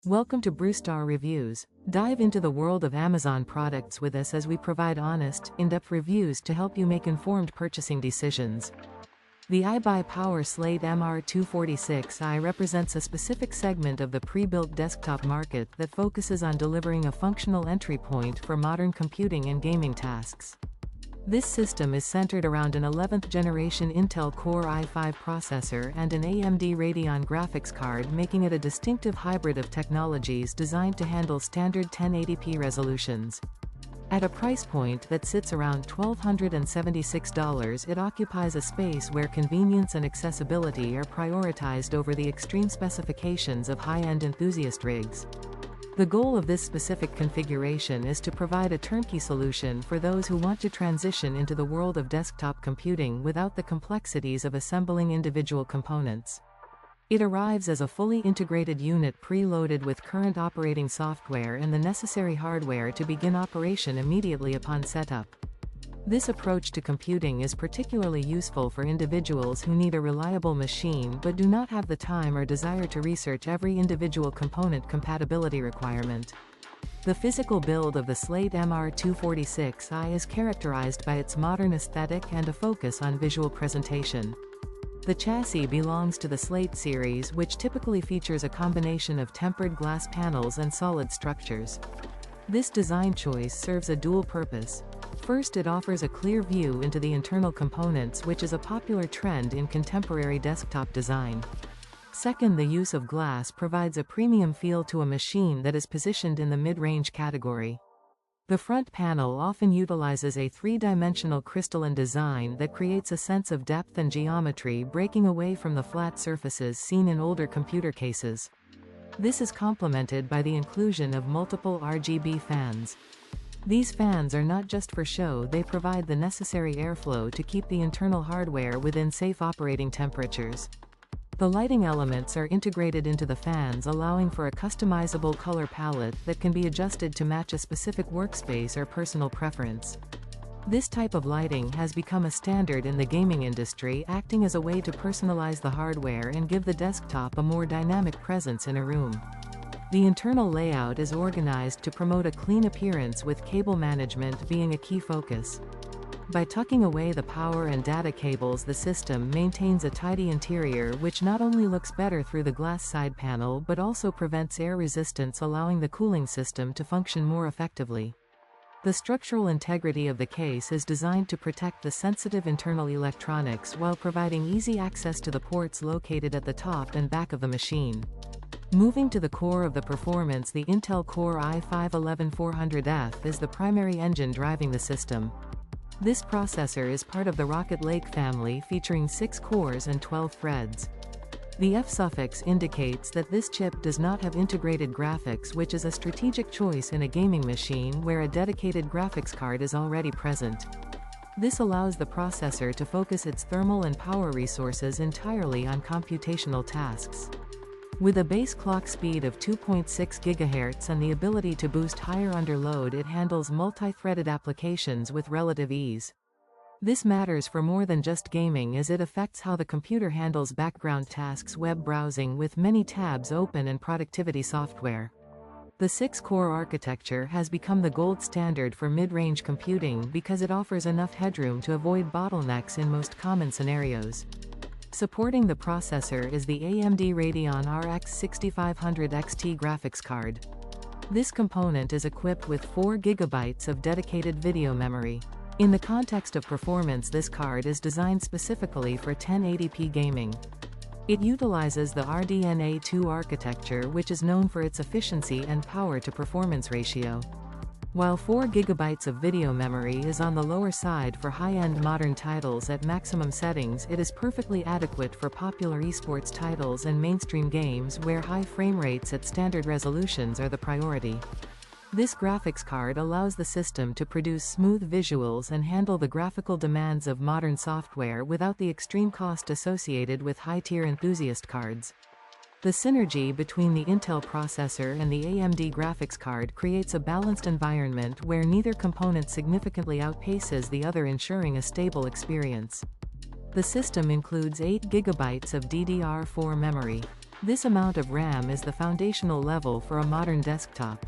Welcome to Brewstar Reviews. Dive into the world of Amazon products with us as we provide honest, in-depth reviews to help you make informed purchasing decisions. The iBuy Power Slate MR246i represents a specific segment of the pre-built desktop market that focuses on delivering a functional entry point for modern computing and gaming tasks. This system is centered around an 11th generation Intel Core i5 processor and an AMD Radeon graphics card, making it a distinctive hybrid of technologies designed to handle standard 1080p resolutions. At a price point that sits around $1,276, it occupies a space where convenience and accessibility are prioritized over the extreme specifications of high-end enthusiast rigs. The goal of this specific configuration is to provide a turnkey solution for those who want to transition into the world of desktop computing without the complexities of assembling individual components. It arrives as a fully integrated unit preloaded with current operating software and the necessary hardware to begin operation immediately upon setup. This approach to computing is particularly useful for individuals who need a reliable machine but do not have the time or desire to research every individual component compatibility requirement. The physical build of the Slate MR246i is characterized by its modern aesthetic and a focus on visual presentation. The chassis belongs to the Slate series, which typically features a combination of tempered glass panels and solid structures. This design choice serves a dual purpose. First, it offers a clear view into the internal components, which is a popular trend in contemporary desktop design. Second, the use of glass provides a premium feel to a machine that is positioned in the mid-range category. The front panel often utilizes a three-dimensional crystalline design that creates a sense of depth and geometry, breaking away from the flat surfaces seen in older computer cases. This is complemented by the inclusion of multiple RGB fans. These fans are not just for show, they provide the necessary airflow to keep the internal hardware within safe operating temperatures. The lighting elements are integrated into the fans, allowing for a customizable color palette that can be adjusted to match a specific workspace or personal preference. This type of lighting has become a standard in the gaming industry, acting as a way to personalize the hardware and give the desktop a more dynamic presence in a room. The internal layout is organized to promote a clean appearance, with cable management being a key focus. By tucking away the power and data cables, the system maintains a tidy interior which not only looks better through the glass side panel but also prevents air resistance, allowing the cooling system to function more effectively. The structural integrity of the case is designed to protect the sensitive internal electronics while providing easy access to the ports located at the top and back of the machine. Moving to the core of the performance, the Intel Core i5-11400F is the primary engine driving the system. This processor is part of the Rocket Lake family, featuring 6 cores and 12 threads. The F suffix indicates that this chip does not have integrated graphics, which is a strategic choice in a gaming machine where a dedicated graphics card is already present. This allows the processor to focus its thermal and power resources entirely on computational tasks. With a base clock speed of 2.6 GHz and the ability to boost higher under load, it handles multi-threaded applications with relative ease. This matters for more than just gaming, as it affects how the computer handles background tasks, web browsing with many tabs open, and productivity software. The 6-core architecture has become the gold standard for mid-range computing because it offers enough headroom to avoid bottlenecks in most common scenarios. Supporting the processor is the AMD Radeon RX 6500 XT graphics card. This component is equipped with 4 GB of dedicated video memory. In the context of performance, this card is designed specifically for 1080p gaming. It utilizes the RDNA 2 architecture, which is known for its efficiency and power-to-performance ratio. While 4 GB of video memory is on the lower side for high-end modern titles, at maximum settings it is perfectly adequate for popular esports titles and mainstream games where high frame rates at standard resolutions are the priority. This graphics card allows the system to produce smooth visuals and handle the graphical demands of modern software without the extreme cost associated with high-tier enthusiast cards. The synergy between the Intel processor and the AMD graphics card creates a balanced environment where neither component significantly outpaces the other, ensuring a stable experience. The system includes 8 GB of DDR4 memory. This amount of RAM is the foundational level for a modern desktop.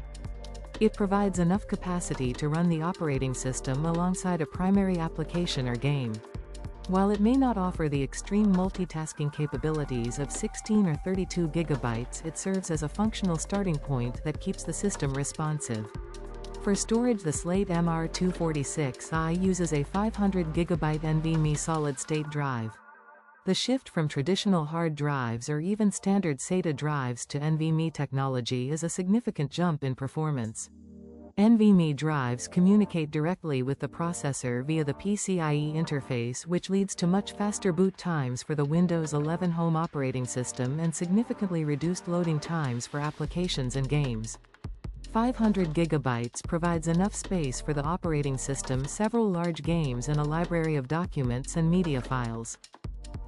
It provides enough capacity to run the operating system alongside a primary application or game. While it may not offer the extreme multitasking capabilities of 16 or 32 GB, it serves as a functional starting point that keeps the system responsive. For storage, the Slate MR246i uses a 512GB NVMe solid-state drive. The shift from traditional hard drives or even standard SATA drives to NVMe technology is a significant jump in performance. NVMe drives communicate directly with the processor via the PCIe interface, which leads to much faster boot times for the Windows 11 home operating system and significantly reduced loading times for applications and games. 500 GB provides enough space for the operating system, several large games, and a library of documents and media files.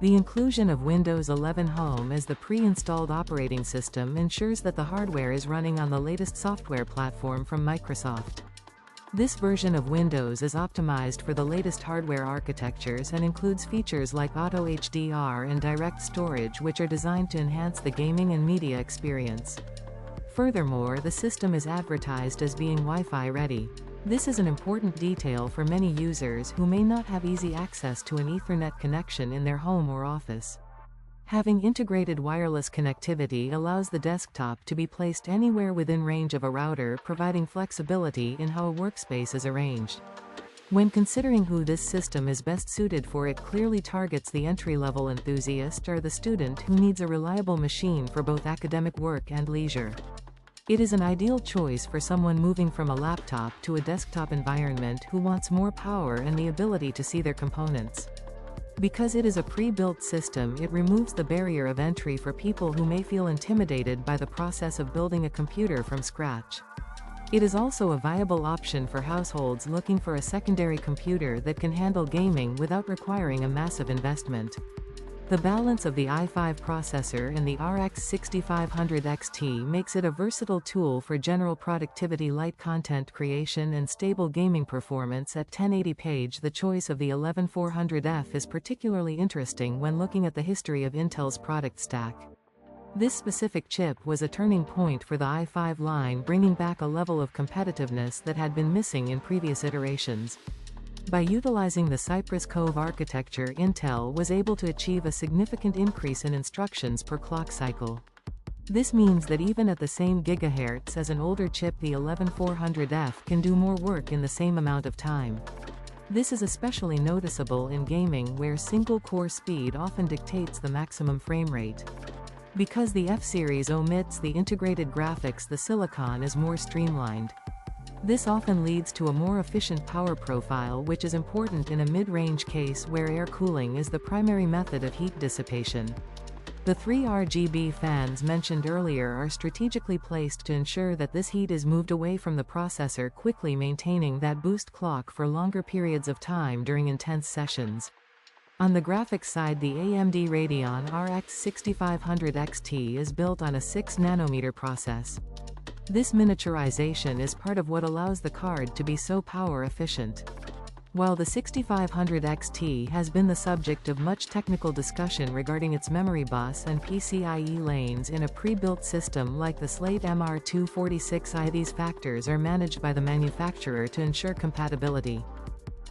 The inclusion of Windows 11 Home as the pre-installed operating system ensures that the hardware is running on the latest software platform from Microsoft. This version of Windows is optimized for the latest hardware architectures and includes features like Auto HDR and Direct Storage, which are designed to enhance the gaming and media experience. Furthermore, the system is advertised as being Wi-Fi ready. This is an important detail for many users who may not have easy access to an Ethernet connection in their home or office. Having integrated wireless connectivity allows the desktop to be placed anywhere within range of a router, providing flexibility in how a workspace is arranged. When considering who this system is best suited for, it clearly targets the entry-level enthusiast or the student who needs a reliable machine for both academic work and leisure. It is an ideal choice for someone moving from a laptop to a desktop environment who wants more power and the ability to see their components. Because it is a pre-built system, it removes the barrier of entry for people who may feel intimidated by the process of building a computer from scratch. It is also a viable option for households looking for a secondary computer that can handle gaming without requiring a massive investment. The balance of the i5 processor and the RX 6500 XT makes it a versatile tool for general productivity, light content creation, and stable gaming performance at 1080p. The choice of the 11400F is particularly interesting when looking at the history of Intel's product stack. This specific chip was a turning point for the i5 line, bringing back a level of competitiveness that had been missing in previous iterations. By utilizing the Cypress Cove architecture, Intel was able to achieve a significant increase in instructions per clock cycle. This means that even at the same gigahertz as an older chip, the 11400F can do more work in the same amount of time. This is especially noticeable in gaming, where single-core speed often dictates the maximum frame rate. Because the F-series omits the integrated graphics, the silicon is more streamlined. This often leads to a more efficient power profile, which is important in a mid-range case where air cooling is the primary method of heat dissipation. The 3 RGB fans mentioned earlier are strategically placed to ensure that this heat is moved away from the processor, quickly maintaining that boost clock for longer periods of time during intense sessions. On the graphics side, the AMD Radeon RX 6500 XT is built on a 6nm process. This miniaturization is part of what allows the card to be so power efficient. While the 6500 XT has been the subject of much technical discussion regarding its memory bus and PCIe lanes in a pre-built system like the Slate MR246i, these factors are managed by the manufacturer to ensure compatibility.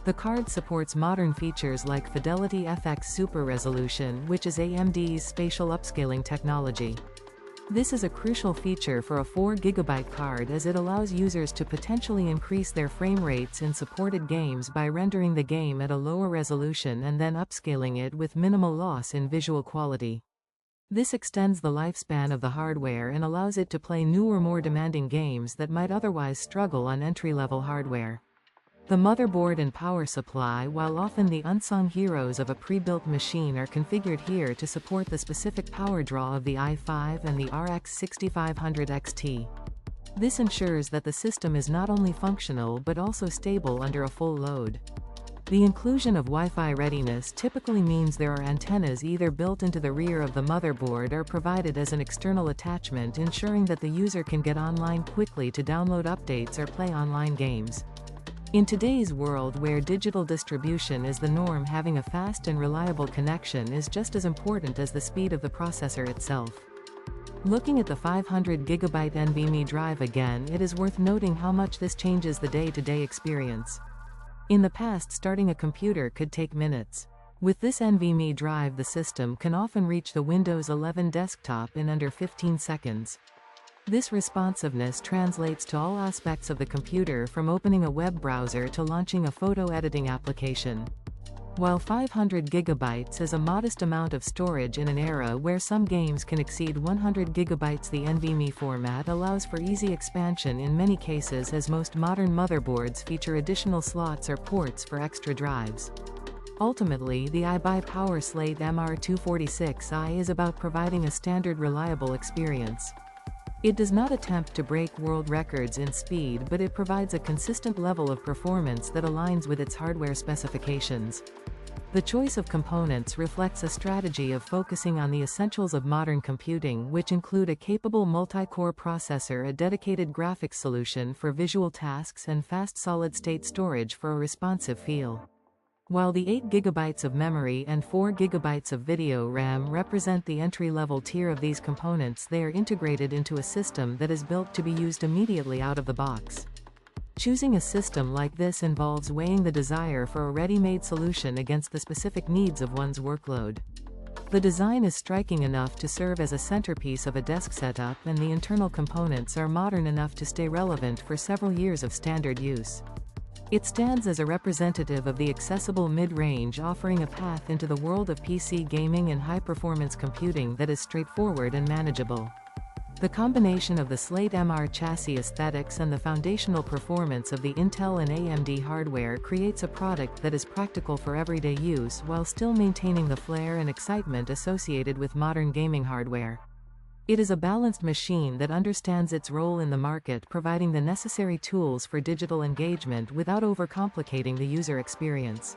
The card supports modern features like Fidelity FX Super Resolution, which is AMD's spatial upscaling technology. This is a crucial feature for a 4GB card, as it allows users to potentially increase their frame rates in supported games by rendering the game at a lower resolution and then upscaling it with minimal loss in visual quality. This extends the lifespan of the hardware and allows it to play newer, more demanding games that might otherwise struggle on entry-level hardware. The motherboard and power supply, while often the unsung heroes of a pre-built machine, are configured here to support the specific power draw of the i5 and the RX 6500 XT. This ensures that the system is not only functional but also stable under a full load. The inclusion of Wi-Fi readiness typically means there are antennas either built into the rear of the motherboard or provided as an external attachment, ensuring that the user can get online quickly to download updates or play online games. In today's world where digital distribution is the norm, having a fast and reliable connection is just as important as the speed of the processor itself. Looking at the 512GB NVMe drive again, it is worth noting how much this changes the day-to-day experience. In the past, starting a computer could take minutes. With this NVMe drive, the system can often reach the Windows 11 desktop in under 15 seconds. This responsiveness translates to all aspects of the computer, from opening a web browser to launching a photo editing application. While 500 GB is a modest amount of storage in an era where some games can exceed 100 GB, the NVMe format allows for easy expansion in many cases, as most modern motherboards feature additional slots or ports for extra drives. Ultimately, the iBuy Power Slate MR246i is about providing a standard, reliable experience. It does not attempt to break world records in speed, but it provides a consistent level of performance that aligns with its hardware specifications. The choice of components reflects a strategy of focusing on the essentials of modern computing, which include a capable multi-core processor, a dedicated graphics solution for visual tasks, and fast solid-state storage for a responsive feel. While the 8 GB of memory and 4 GB of video RAM represent the entry-level tier of these components, they are integrated into a system that is built to be used immediately out of the box. Choosing a system like this involves weighing the desire for a ready-made solution against the specific needs of one's workload. The design is striking enough to serve as a centerpiece of a desk setup, and the internal components are modern enough to stay relevant for several years of standard use. It stands as a representative of the accessible mid-range, offering a path into the world of PC gaming and high-performance computing that is straightforward and manageable. The combination of the Slate MR chassis aesthetics and the foundational performance of the Intel and AMD hardware creates a product that is practical for everyday use while still maintaining the flair and excitement associated with modern gaming hardware. It is a balanced machine that understands its role in the market, providing the necessary tools for digital engagement without overcomplicating the user experience.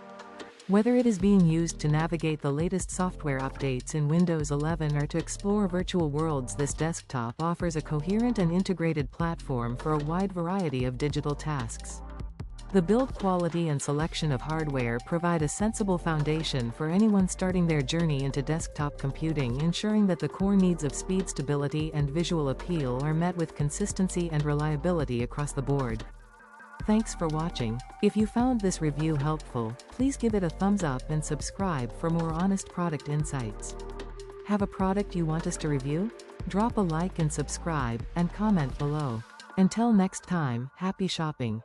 Whether it is being used to navigate the latest software updates in Windows 11 or to explore virtual worlds, this desktop offers a coherent and integrated platform for a wide variety of digital tasks. The build quality and selection of hardware provide a sensible foundation for anyone starting their journey into desktop computing, ensuring that the core needs of speed, stability, and visual appeal are met with consistency and reliability across the board. Thanks for watching. If you found this review helpful, please give it a thumbs up and subscribe for more honest product insights. Have a product you want us to review? Drop a like and subscribe, and comment below. Until next time, happy shopping.